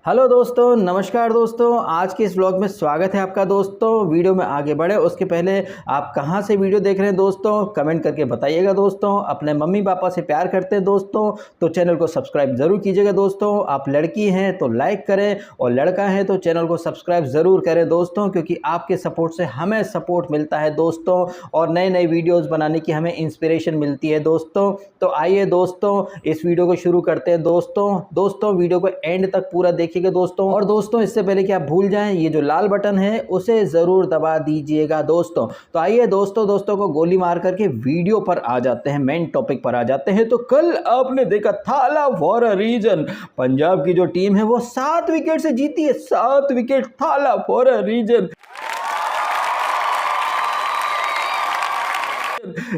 Hello दोस्तों, नमस्कार दोस्तों। आज के इस व्लॉग में स्वागत है आपका दोस्तों। वीडियो में आगे बढ़े उसके पहले आप कहां से वीडियो देख रहे हैं दोस्तों, कमेंट करके बताइएगा दोस्तों। अपने मम्मी पापा से प्यार करते हैं दोस्तों तो चैनल को सब्सक्राइब ज़रूर कीजिएगा दोस्तों। आप लड़की हैं तो लाइक करें और लड़का है तो चैनल को सब्सक्राइब ज़रूर करें दोस्तों, क्योंकि आपके सपोर्ट से हमें सपोर्ट मिलता है दोस्तों और नए नए वीडियोज़ बनाने की हमें इंस्पिरेशन मिलती है दोस्तों। तो आइए दोस्तों इस वीडियो को शुरू करते हैं दोस्तों वीडियो को एंड तक पूरा देखिएगा दोस्तों। और दोस्तों इससे पहले कि आप भूल जाएं, ये जो लाल बटन है उसे जरूर दबा दीजिएगा दोस्तों। तो आइए दोस्तों को गोली मार करके वीडियो पर आ जाते हैं, मेन टॉपिक पर आ जाते हैं। तो कल आपने देखा थाला फॉर अ रीजन, पंजाब की जो टीम है वो 7 विकेट से जीती है। 7 विकेट, थाला फॉर अ रीजन।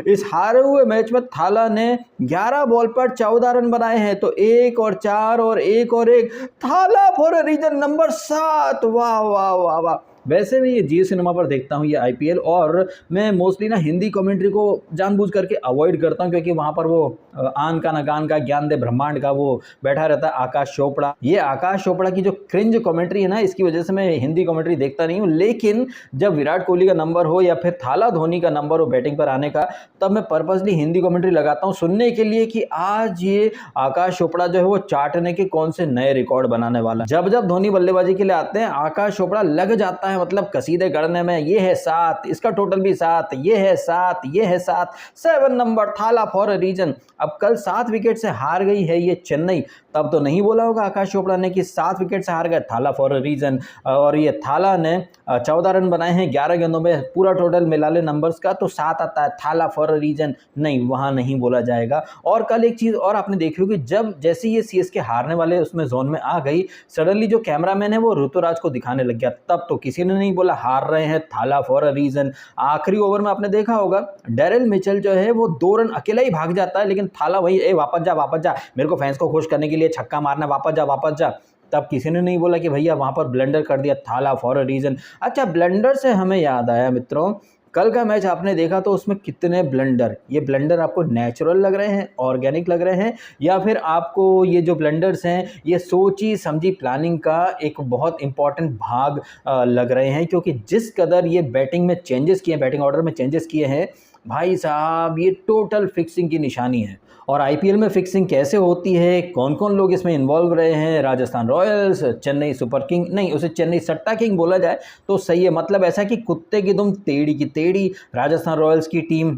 इस हारे हुए मैच में थाला ने 11 बॉल पर 14 रन बनाए हैं। तो 1 और 4 और 1 और 1, थाला फॉर अ रीजन नंबर 7। वाह वाह वाह वाह। वैसे भी ये जियो सिनेमा पर देखता हूँ ये आईपीएल, और मैं मोस्टली ना हिंदी कमेंट्री को जानबूझ करके अवॉइड करता हूँ, क्योंकि वहाँ पर वो आन का न गान का ज्ञान दे ब्रह्मांड का वो बैठा रहता है आकाश चोपड़ा। ये आकाश चोपड़ा की जो क्रिंज कमेंट्री है ना, इसकी वजह से मैं हिंदी कमेंट्री देखता नहीं हूँ। लेकिन जब विराट कोहली का नंबर हो या फिर थाला धोनी का नंबर हो बैटिंग पर आने का, तब मैं पर्पसली हिंदी कमेंट्री लगाता हूँ सुनने के लिए कि आज ये आकाश चोपड़ा जो है वो चाटने के कौन से नए रिकॉर्ड बनाने वाला। जब जब धोनी बल्लेबाजी के लिए आते हैं आकाश चोपड़ा लग जाता है मतलब कसीदे गढ़ने में। ये है 7, इसका टोटल भी 7, ये है 7, ये है 7, 7 नंबर, थाला फॉर अ रीजन। अब कल 7 विकेट से हार गई है ये चेन्नई, तब तो नहीं बोला होगा आकाश चोपड़ा ने कि 7 विकेट से हार गए, थाला फॉर अ रीजन। और ये थाला ने 14 रन बनाए हैं 11 गेंदों में, पूरा टोटल मिला ले नंबर्स का तो 7 आता है। थाला फॉर अ रीजन नहीं, वहां नहीं बोला जाएगा। और कल एक चीज और आपने देखी होगी, जब जैसे ये सीएसके हारने वाले उसमें जोन में आ गई, सडनली जो कैमरामैन है वो ऋतुराज को दिखाने लग गया। तब तो किसी ने नहीं बोला हार रहे हैं, थाला फॉर अ रीजन। आखिरी ओवर में आपने देखा होगा डेरिल मिचेल जो है वो 2 रन अकेला ही भाग जाता है, लेकिन थाला वही वापस जा, मेरे को फैंस को खुश करने के लिए छक्का मारना, वापस जा। तब किसी ने नहीं बोला कि भैया वहां पर ब्लंडर कर दिया, थाला फॉर अ रीजन। अच्छा, ब्लंडर से हमें याद आया मित्रों, कल का मैच आपने देखा तो उसमें कितने ब्लंडर, ये ब्लंडर आपको नेचुरल लग रहे हैं, ऑर्गेनिक लग रहे हैं, या फिर आपको ये जो ब्लंडर्स हैं ये सोची समझी प्लानिंग का एक बहुत इंपॉर्टेंट भाग लग रहे हैं? क्योंकि जिस कदर ये बैटिंग में चेंजेस किए, बैटिंग ऑर्डर में चेंजेस किए हैं भाई साहब, ये टोटल फिक्सिंग की निशानी है। और आईपीएल में फिक्सिंग कैसे होती है, कौन कौन लोग इसमें इन्वॉल्व रहे हैं, Rajasthan Royals, Chennai super king, नहीं उसे चेन्नई सट्टा किंग बोला जाए तो सही है, मतलब ऐसा कि कुत्ते की दुम टेढ़ी की टेढ़ी। राजस्थान रॉयल्स की टीम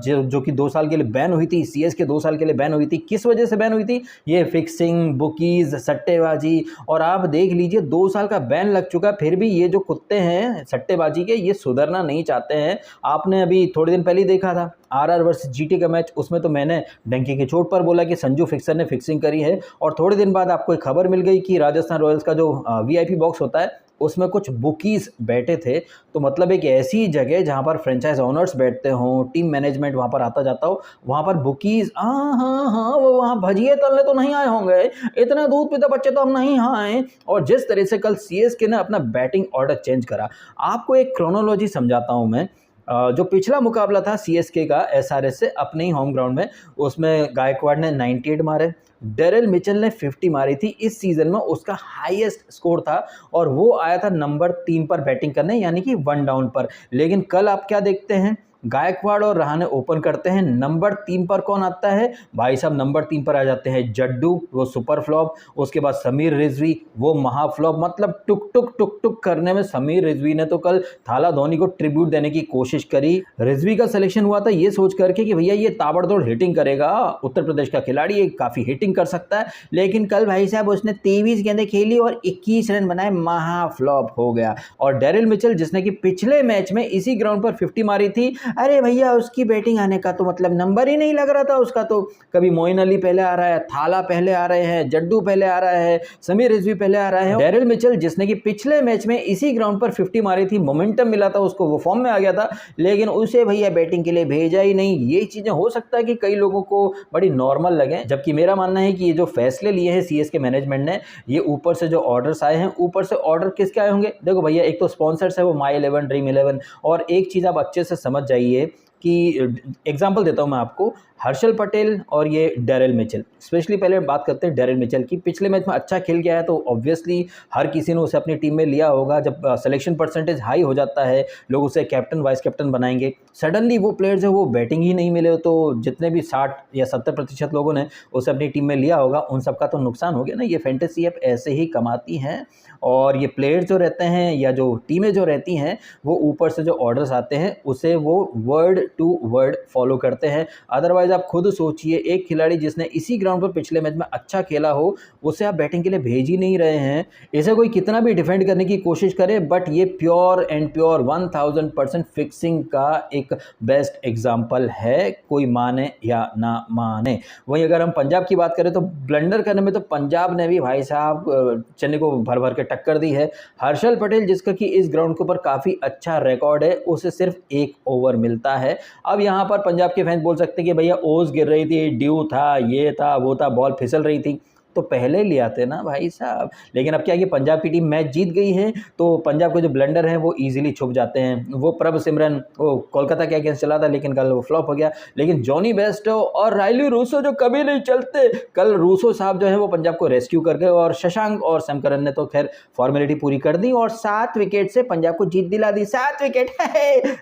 जो कि 2 साल के लिए बैन हुई थी, सीएसके 2 साल के लिए बैन हुई थी। किस वजह से बैन हुई थी? ये फिक्सिंग, बुकीज, सट्टेबाजी। और आप देख लीजिए 2 साल का बैन लग चुका, फिर भी ये जो कुत्ते हैं सट्टेबाजी के, ये सुधरना नहीं चाहते हैं। आपने अभी थोड़े दिन पहले देखा था आरआर वर्सेस जीटी का मैच, उसमें तो मैंने डंकी की चोट पर बोला कि संजू फिक्सर ने फिक्सिंग करी है, और थोड़े दिन बाद आपको एक खबर मिल गई कि राजस्थान रॉयल्स का जो वीआईपी बॉक्स होता है उसमें कुछ बुकीज बैठे थे। तो मतलब एक ऐसी जगह जहां पर फ्रेंचाइज ओनर्स बैठते हों, टीम मैनेजमेंट वहां पर आता जाता हो, वहां पर बुकीज, हाँ वो वहां भजिए तलने तो नहीं आए होंगे, इतने दूध पीते बच्चे तो हम नहीं आए। और जिस तरह से कल सीएसके ने अपना बैटिंग ऑर्डर चेंज करा, आपको एक क्रोनोलॉजी समझाता हूं मैं। जो पिछला मुकाबला था सीएसके का एसआरएच से अपने ही होम ग्राउंड में, उसमें गायकवाड़ ने 98 मारे, डेरिल मिचेल ने 50 मारी थी। इस सीजन में उसका हाईएस्ट स्कोर था और वो आया था नंबर 3 पर बैटिंग करने, यानी कि 1 डाउन पर। लेकिन कल आप क्या देखते हैं, गायकवाड़ और रहाणे ओपन करते हैं, नंबर 3 पर कौन आता है भाई साहब? नंबर 3 पर आ जाते हैं जड्डू, वो सुपर फ्लॉप। उसके बाद समीर रिजवी, वो महा फ्लॉप। मतलब टुक टुक करने में समीर रिजवी ने तो कल थाला धोनी को ट्रिब्यूट देने की कोशिश करी। रिजवी का सिलेक्शन हुआ था ये सोच करके कि भैया ये ताबड़तोड़ हिटिंग करेगा, उत्तर प्रदेश का खिलाड़ी, ये काफी हिटिंग कर सकता है। लेकिन कल भाई साहब उसने 23 गेंदें खेली और 21 रन बनाए, महा फ्लॉप हो गया। और डेरिल मिचेल जिसने कि पिछले मैच में इसी ग्राउंड पर 50 मारी थी, अरे भैया उसकी बैटिंग आने का तो मतलब नंबर ही नहीं लग रहा था उसका। तो कभी मोइन अली पहले आ रहा है, थाला पहले आ रहे हैं, जड्डू पहले आ रहा है, समीर रिजवी पहले आ रहा है। डेरिल मिचेल जिसने कि पिछले मैच में इसी ग्राउंड पर 50 मारी थी, मोमेंटम मिला था उसको, वो फॉर्म में आ गया था, लेकिन उसे भैया बैटिंग के लिए भेजा ही नहीं। ये चीजें हो सकता है कि कई लोगों को बड़ी नॉर्मल लगे, जबकि मेरा मानना है कि ये जो फैसले लिए हैं सीएसके मैनेजमेंट ने, ये ऊपर से जो ऑर्डर्स आए हैं, ऊपर से ऑर्डर किसके आए होंगे? देखो भैया, एक तो स्पॉन्सर्स है वो माई 11, ड्रीम 11। और एक चीज आप अच्छे से समझ जाइए, कि एग्जांपल देता हूं मैं आपको, हर्षल पटेल और ये डेरिल मिचेल। स्पेशली पहले बात करते हैं डेरिल मिचेल की। पिछले मैच में अच्छा खेल गया है तो ऑब्वियसली हर किसी ने उसे अपनी टीम में लिया होगा। जब सिलेक्शन परसेंटेज हाई हो जाता है, लोग उसे कैप्टन वाइस कैप्टन बनाएंगे। सडनली वो प्लेयर्स है वो बैटिंग ही नहीं मिले, तो जितने भी 60 या 70% लोगों ने उसे अपनी टीम में लिया होगा उन सबका तो नुकसान हो गया ना। ये फैंटेसी ऐप ऐसे ही कमाती हैं, और ये प्लेयर्स जो रहते हैं या जो टीमें जो रहती हैं वो ऊपर से जो ऑर्डर्स आते हैं उसे वो वर्ड टू वर्ड फॉलो करते हैं। अदरवाइज आप खुद सोचिए, एक खिलाड़ी जिसने इसी ग्राउंड पर पिछले मैच में अच्छा खेला हो उसे आप बैटिंग के लिए भेज ही नहीं रहे हैं। इसे कोई कितना भी डिफेंड करने की कोशिश करे, बट ये प्योर एंड प्योर 1000% फिक्सिंग का एक बेस्ट एग्जाम्पल है, कोई माने या ना माने। वहीं अगर हम पंजाब की बात करें तो ब्लंडर करने में तो पंजाब ने भी भाई साहब चेन्नई को भर भर के टक्कर दी है। हर्षल पटेल जिसका कि इस ग्राउंड के ऊपर काफ़ी अच्छा रिकॉर्ड है, उसे सिर्फ 1 ओवर मिलता है। अब यहाँ पर पंजाब के फैंस बोल सकते हैं कि भैया ओस गिर रही थी, ड्यू था, ये था, वो था, बॉल फिसल रही थी, तो पहले ले आते ना भाई साहब। लेकिन अब क्या है कि पंजाब की टीम मैच जीत गई है तो पंजाब के जो ब्लंडर हैं वो इजीली छुप जाते हैं। वो प्रभ सिमरन वो कोलकाता के अगेंस्ट चला था लेकिन कल वो फ्लॉप हो गया। लेकिन जॉनी बेस्टो और रायली रूसो जो कभी नहीं चलते, कल रूसो साहब जो है वो पंजाब को रेस्क्यू कर गए, और शशांक और सैम करन ने तो खैर फॉर्मेलिटी पूरी कर दी और 7 विकेट से पंजाब को जीत दिला दी। 7 विकेट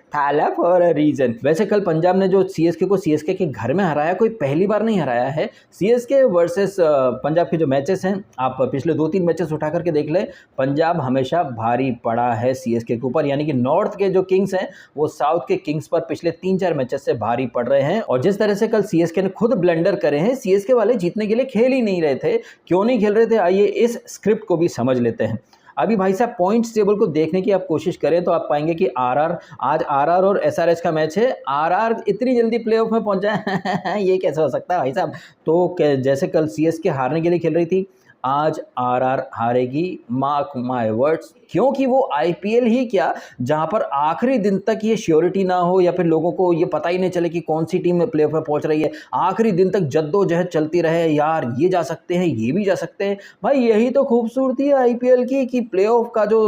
थाला फॉर अ रीजन। वैसे कल पंजाब ने जो सीएसके को सीएसके के घर में हराया, कोई पहली बार नहीं हराया है। सीएसके वर्सेस पंजाब के जो मैचेस हैं आप पिछले 2-3 मैचेस उठा करके देख ले, पंजाब हमेशा भारी पड़ा है सीएसके के ऊपर। यानी कि नॉर्थ के जो किंग्स हैं वो साउथ के किंग्स पर पिछले 3-4 मैचेस से भारी पड़ रहे हैं। और जिस तरह से कल सीएसके ने खुद ब्लंडर करे हैं, सीएसके वाले जीतने के लिए खेल ही नहीं रहे थे। क्यों नहीं खेल रहे थे, आइए इस स्क्रिप्ट को भी समझ लेते हैं। अभी भाई साहब पॉइंट्स टेबल को देखने की आप कोशिश करें तो आप पाएंगे कि आज आरआर और एसआरएच का मैच है। आरआर इतनी जल्दी प्लेऑफ में पहुंचा है ये कैसे हो सकता है भाई साहब। तो जैसे कल सीएसके हारने के लिए खेल रही थी, आज आरआर हारेगी, मार्क माय वर्ड्स। क्योंकि वो आईपीएल ही क्या, जहां पर आखिरी दिन तक ये श्योरिटी ना हो या फिर लोगों को ये पता ही नहीं चले कि कौन सी टीम प्लेऑफ में पहुंच रही है, आखिरी दिन तक जद्दोजहद चलती रहे, यार ये जा सकते हैं, ये भी जा सकते हैं। भाई यही तो खूबसूरती है आईपीएल की कि प्लेऑफ का जो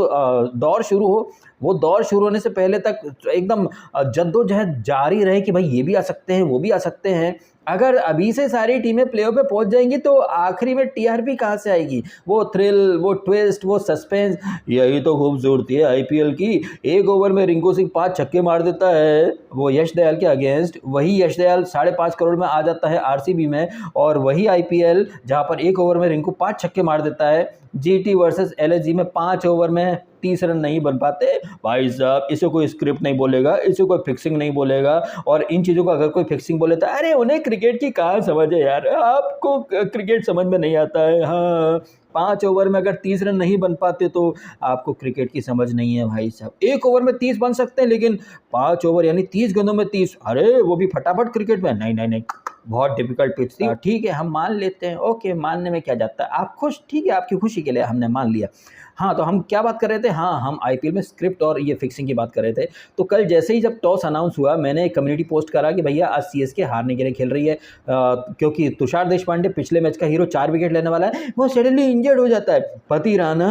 दौर शुरू हो, वो दौर शुरू होने से पहले तक एकदम जद्दोजहद जारी रहे कि भाई ये भी आ सकते हैं, वो भी आ सकते हैं। अगर अभी से सारी टीमें प्लेऑफ में पहुंच जाएंगी तो आखिरी में टीआरपी कहां से आएगी, वो थ्रिल, वो ट्विस्ट, वो सस्पेंस। यही तो खूबसूरती है आईपीएल की। 1 ओवर में रिंकू सिंह 5 छक्के मार देता है वो यश दयाल के अगेंस्ट, वही यश दयाल 5.5 करोड़ में आ जाता है आरसीबी में। और वही आईपीएल जहां पर 1 ओवर में रिंकू 5 छक्के मार देता है, जीटी वर्सेस एलएसजी में 5 ओवर में 30 रन नहीं बन पाते। भाई साहब इसे कोई स्क्रिप्ट नहीं बोलेगा, इसे कोई फिक्सिंग नहीं बोलेगा। और इन चीज़ों को अगर कोई फिक्सिंग बोले तो अरे उन्हें क्रिकेट की कहाँ समझ है यार, आपको क्रिकेट समझ में नहीं आता है। हाँ 5 ओवर में अगर 30 रन नहीं बन पाते तो आपको क्रिकेट की समझ नहीं है भाई साहब। 1 ओवर में 30 बन सकते हैं लेकिन 5 ओवर यानी 30 गेंदों में 30, अरे वो भी फटाफट क्रिकेट में, नहीं नहीं नहीं, बहुत डिफिकल्ट पिच थी। ठीक है हम मान लेते हैं, ओके मानने में क्या जाता है, आप खुश, ठीक है आपकी खुशी के लिए हमने मान लिया। हाँ तो हम क्या बात कर रहे थे, हाँ हम आईपीएल में स्क्रिप्ट और ये फिक्सिंग की बात कर रहे थे। तो कल जैसे ही जब टॉस अनाउंस हुआ, मैंने एक कम्युनिटी पोस्ट करा कि भैया आज सीएसके हारने के लिए खेल रही है, क्योंकि तुषार देशपांडे पिछले मैच का हीरो 4 विकेट लेने वाला है, वो सडनली इंजर्ड हो जाता है। पति राणा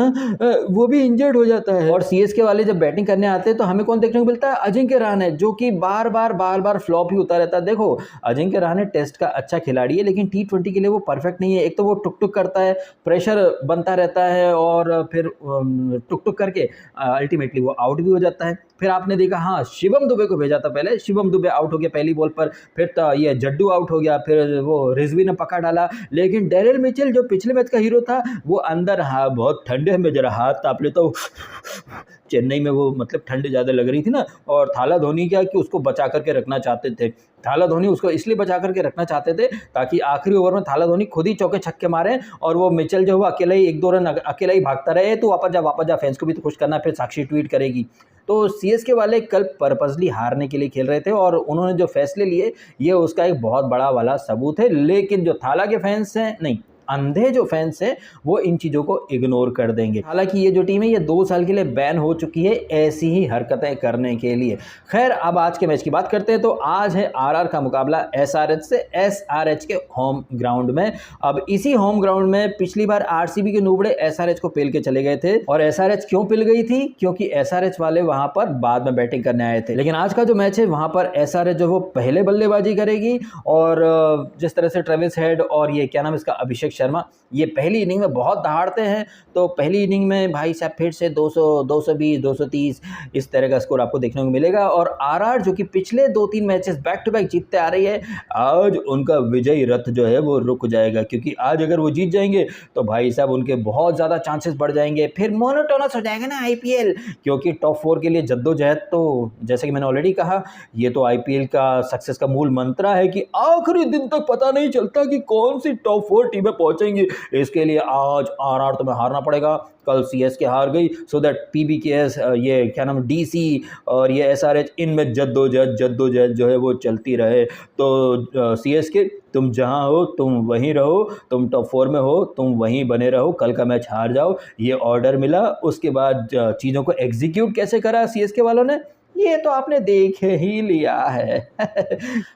वो भी इंजर्ड हो जाता है। और सीएसके वाले जब बैटिंग करने आते हैं तो हमें कौन देखने को मिलता है, अजिंक्य रहाणे, जो कि बार बार फ्लॉप ही होता रहता है। देखो अजिंक्य रहाणे टेस्ट का अच्छा खिलाड़ी है लेकिन T20 के लिए वो परफेक्ट नहीं है। एक तो वो टुक टुक करता है, प्रेशर बनता रहता है और फिर टुक टुक करके अल्टीमेटली वो आउट भी हो जाता है। फिर आपने देखा हाँ शिवम दुबे को भेजा था, पहले शिवम दुबे आउट हो गया पहली बॉल पर, फिर तो ये जड्डू आउट हो गया, फिर वो रिजवी ने पकड़ डाला। लेकिन डेरिल मिचेल जो पिछले मैच का हीरो था वो अंदर, हाँ बहुत ठंडे में जरा हाथ ताप लेता हूँ, चेन्नई में वो मतलब ठंड ज़्यादा लग रही थी ना। और थाला धोनी क्या कि उसको बचा करके रखना चाहते थे, थाला धोनी उसको इसलिए बचा करके रखना चाहते थे ताकि आखिरी ओवर में थाला धोनी खुद ही चौके छक्के मारे और वो मिचेल जो हुआ अकेला ही 1-2 रन अकेला ही भागता रहे। तो वापस जा, फैंस को भी तो खुश करना, फिर साक्षी ट्वीट करेगी। तो सीएसके वाले कल पर्पसली हारने के लिए खेल रहे थे और उन्होंने जो फैसले लिए ये उसका एक बहुत बड़ा वाला सबूत है। लेकिन जो थाला के फैंस हैं, नहीं अंधे जो फैंस हैं वो इन चीज़ों को इग्नोर कर देंगे। हालांकि ये जो टीम है ये 2 साल के लिए बैन हो चुकी है ऐसी ही हरकतें करने के लिए। खैर अब आज के मैच की बात करते हैं। तो आज है आरआर का मुकाबला एसआरएच से, एसआरएच के होम ग्राउंड में। अब इसी होम ग्राउंड में पिछली बार आरसीबी के नूबड़े एसआरएच को पेल के चले गए थे। और एसआरएच क्यों पिल गई थी? क्योंकि एसआरएच वाले वहां पर बाद में बैटिंग करने आए थे। लेकिन आज का जो मैच है वहां पर एसआरएच जो वो पहले बल्लेबाजी करेगी और जिस तरह से ट्रेविस हेड और ये क्या नाम इसका अभिषेक शर्मा ये पहली इनिंग में बहुत दहाड़ते हैं, तो पहली इनिंग में भाई साहब फिर से 200, 220, 230 इस तरह का स्कोर आपको देखने को मिलेगा। और आरआर जो कि पिछले 2-3 मैचेस बैक टू बैक जीतते आ रही है, आज उनका विजयी रथ जो है वो रुक जाएगा। क्योंकि आज अगर वो जीत जाएंगे तो भाई साहब उनके बहुत ज़्यादा चांसेस बढ़ जाएंगे, फिर मोनोटोनस हो जाएगा ना आईपीएल। क्योंकि टॉप 4 के लिए जद्दोजहद तो जैसे कि मैंने ऑलरेडी कहा ये तो आईपीएल का सक्सेस का मूल मंत्र है कि आखिरी दिन तक पता नहीं चलता कि कौन सी टॉप 4 टीमें पहुंचेंगी। इसके लिए आज आरआर तुम्हें हारना पड़ेगा। कल सीएसके हार गई, सो दैट पीबीकेएस ये क्या नाम डीसी और ये एसआरएच इनमें जद्दोजहद जो है वो चलती रहे। तो सीएसके तुम जहां हो तुम वहीं रहो, तुम टॉप 4 में हो तुम वहीं बने रहो, कल का मैच हार जाओ, ये ऑर्डर मिला। उसके बाद चीज़ों को एग्जीक्यूट कैसे करा सीएसके वालों ने ये तो आपने देख ही लिया है।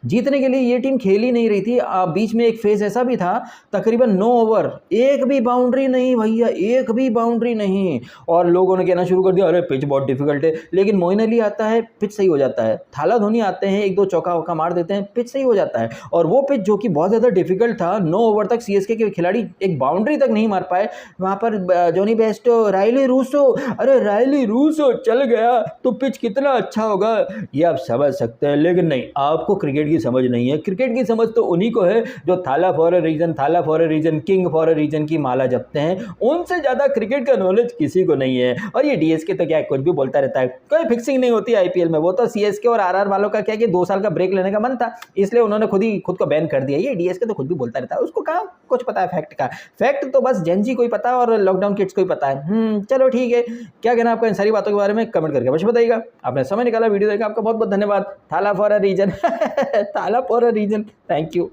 जीतने के लिए ये टीम खेल ही नहीं रही थी। बीच में एक फेज ऐसा भी था, तकरीबन 9 ओवर एक भी बाउंड्री नहीं भैया, एक भी बाउंड्री नहीं। और लोगों ने कहना शुरू कर दिया अरे पिच बहुत डिफिकल्ट है। लेकिन मोइन अली आता है, पिच सही हो जाता है। थाला धोनी आते हैं, 1-2 चौका वौका मार देते हैं, पिच सही हो जाता है। और वो पिच जो कि बहुत ज़्यादा डिफिकल्ट था, 9 ओवर तक सीएसके के खिलाड़ी एक बाउंड्री तक नहीं मार पाए। वहाँ पर जॉनी बेस्टो, रायली रूसो, अरे रायली रूसो चल गया तो पिच कितना अच्छा होगा ये आप समझ सकते हैं। लेकिन नहीं, आपको क्रिकेट की समझ नहीं है। क्रिकेट की समझ तो उन्हीं को है जो Thala for a reason, king for a reason की माला जपते हैं। उनसे ज्यादा क्रिकेट का नॉलेज किसी को नहीं है। और ये डीएसके तो क्या कुछ भी बोलता रहता है, कोई फिक्सिंग नहीं होती आईपीएल में। वो तो सीएसके और आरआर वालों का क्या कि 2 साल का ब्रेक लेने का मन था, इसलिए उन्होंने खुद को बैन कर दिया। ये डीएसके तो खुद भी बोलता रहता है, उसको कहाँ कुछ पता है फैक्ट का। फैक्ट तो बस जेनजी को ही पता है और लॉकडाउन किड्स को ही पता है। चलो ठीक है, क्या कहना आपका इन सारी बातों के बारे में कमेंट करके अवश्य बताइएगा। आपने समय निकाला वीडियो देखा, आपका बहुत बहुत धन्यवाद। Thala for a reason Thala for a reason, thank you.